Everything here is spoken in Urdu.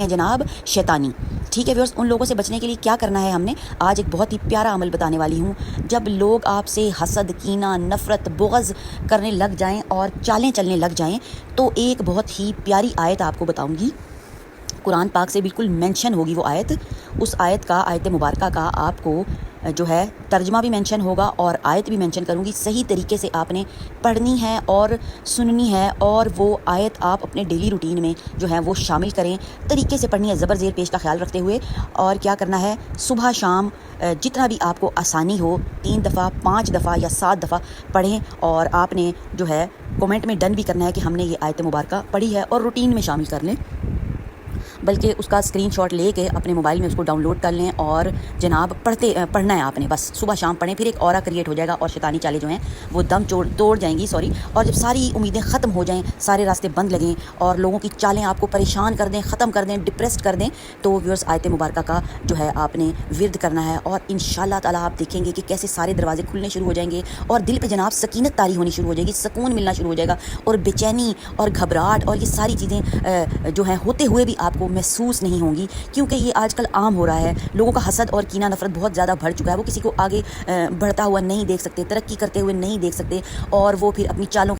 ہیں جناب شیطانی. ٹھیک ہے ویورز، ان لوگوں سے بچنے کے لیے کیا کرنا ہے ہم نے آج ایک بہت ہی پیارا عمل بتانے والی ہوں. جب لوگ آپ سے حسد، کینہ، نفرت، بغض کرنے لگ جائیں اور چالیں چلنے لگ جائیں تو ایک بہت ہی پیاری آیت آپ کو بتاؤں گی. قرآن پاک سے بالکل مینشن ہوگی وہ آیت. اس آیت کا، آیت مبارکہ کا آپ کو جو ہے ترجمہ بھی مینشن ہوگا اور آیت بھی مینشن کروں گی. صحیح طریقے سے آپ نے پڑھنی ہے اور سننی ہے اور وہ آیت آپ اپنے ڈیلی روٹین میں جو ہے وہ شامل کریں. طریقے سے پڑھنی ہے، زبر زیر پیش کا خیال رکھتے ہوئے. اور کیا کرنا ہے، صبح شام جتنا بھی آپ کو آسانی ہو 3 دفعہ 5 دفعہ یا 7 دفعہ پڑھیں. اور آپ نے جو ہے کومنٹ میں ڈن بھی کرنا ہے کہ ہم نے یہ آیت مبارکہ پڑھی ہے اور روٹین میں شامل کر لیں. بلکہ اس کا اسکرین شاٹ لے کے اپنے موبائل میں اس کو ڈاؤن لوڈ کر لیں اور جناب پڑھنا ہے آپ نے. بس صبح شام پڑھیں، پھر ایک اورا کریٹ ہو جائے گا اور شیطانی چالیں جو ہیں وہ دم توڑ جائیں گی. اور جب ساری امیدیں ختم ہو جائیں، سارے راستے بند لگیں اور لوگوں کی چالیں آپ کو پریشان کر دیں، ختم کر دیں، ڈپریسڈ کر دیں، تو ویورز آیت مبارکہ کا جو ہے آپ نے ورد کرنا ہے. اور انشاءاللہ تعالیٰ آپ دیکھیں گے کہ کیسے سارے دروازے کھلنے شروع ہو جائیں گے اور دل پہ جناب سکینت طاری ہونی شروع ہو جائے گی، سکون ملنا شروع ہو جائے گا. اور بے چینی اور گھبراہٹ اور یہ ساری چیزیں جو ہیں ہوتے ہوئے بھی آپ کو محسوس نہیں ہوں گی، کیونکہ یہ آج کل عام ہو رہا ہے. لوگوں کا حسد اور کینہ نفرت بہت زیادہ بڑھ چکا ہے. وہ کسی کو آگے بڑھتا ہوا نہیں دیکھ سکتے، ترقی کرتے ہوئے نہیں دیکھ سکتے، اور وہ پھر اپنی چالوں